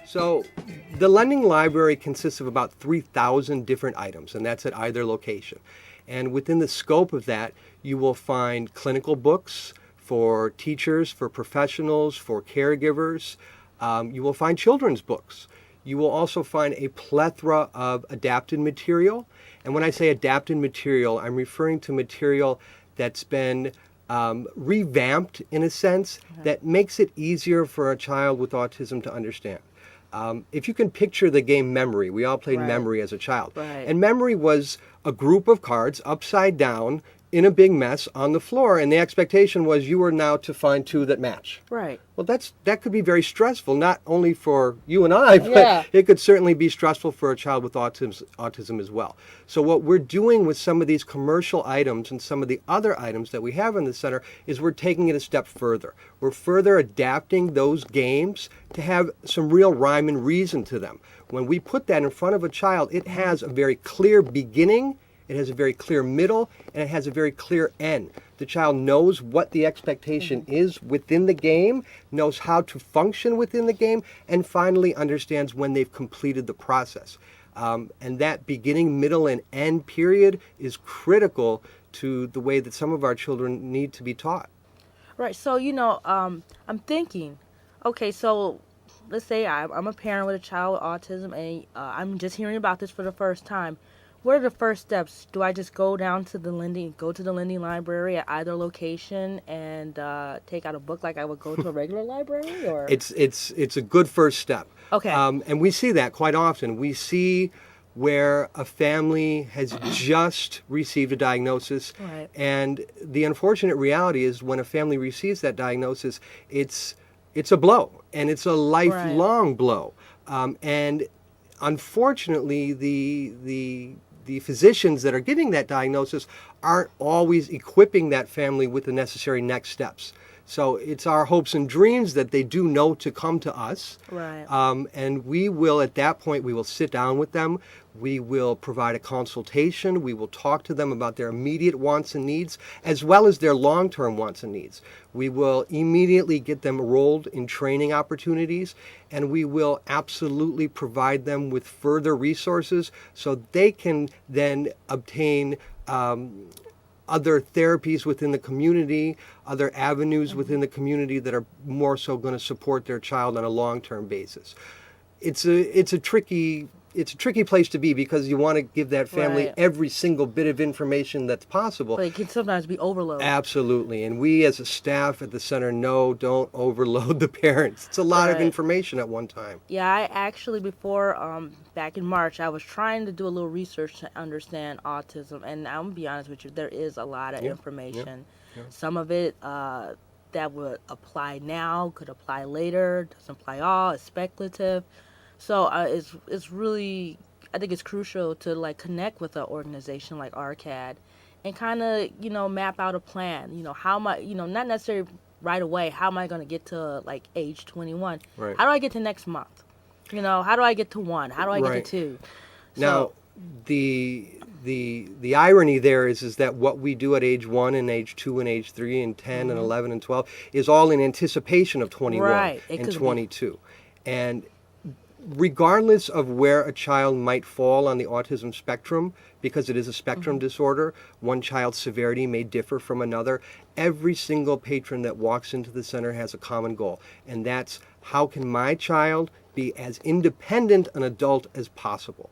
So the lending library consists of about 3,000 different items, and that's at either location. And within the scope of that, you will find clinical books for teachers, for professionals, for caregivers. You will find children's books. You will also find a plethora of adapted material. And when I say adapted material, I'm referring to material that's been revamped in a sense that makes it easier for a child with autism to understand. If you can picture the game Memory, we all played Memory as a child. Right. And Memory was a group of cards upside down in a big mess on the floor, and the expectation was you were now to find two that match. Right. Well, that could be very stressful, not only for you and I, but it could certainly be stressful for a child with autism as well. So what we're doing with some of these commercial items and some of the other items that we have in the center is we're taking it a step further. We're further adapting those games to have some real rhyme and reason to them. When we put that in front of a child, it has a very clear beginning, it has a very clear middle, and it has a very clear end. The child knows what the expectation is within the game, knows how to function within the game, and finally understands when they've completed the process. And that beginning, middle, and end period is critical to the way that some of our children need to be taught. Right. So, I'm thinking, okay, so let's say I'm a parent with a child with autism, and I'm just hearing about this for the first time. What are the first steps? Do I just go to the lending library at either location and take out a book like I would go to a regular library? Or it's a good first step. Okay. And we see that quite often. We see where a family has just received a diagnosis, Right. and the unfortunate reality is when a family receives that diagnosis, it's a blow, and it's a lifelong blow. And unfortunately, the physicians that are giving that diagnosis aren't always equipping that family with the necessary next steps. So it's our hopes and dreams that they do know to come to us. Right. And we will, at that point, we will sit down with them. We will provide a consultation. We will talk to them about their immediate wants and needs, as well as their long-term wants and needs. We will immediately get them enrolled in training opportunities, and we will absolutely provide them with further resources so they can then obtain other therapies within the community, other avenues within the community that are more so going to support their child on a long-term basis. It's a tricky place to be because you want to give that family every single bit of information that's possible. But it can sometimes be overload. Absolutely. And we as a staff at the center don't overload the parents. It's a lot of information at one time. Yeah, I actually, before, back in March, I was trying to do a little research to understand autism. And I'm going to be honest with you, there is a lot of information. Yeah. Some of it that would apply now, could apply later, doesn't apply all, it's speculative. So it's really, I think it's crucial to connect with an organization like RCADD and kind of, map out a plan. How am I, not necessarily right away, how am I going to get to age 21? Right. How do I get to next month? How do I get to 1? How do I get to 2? Now, the irony there is that what we do at age 1 and age 2 and age 3 and 10 and 11 and 12 is all in anticipation of 21 and 22. And regardless of where a child might fall on the autism spectrum, because it is a spectrum disorder, one child's severity may differ from another. Every single patron that walks into the center has a common goal, and that's how can my child be as independent an adult as possible?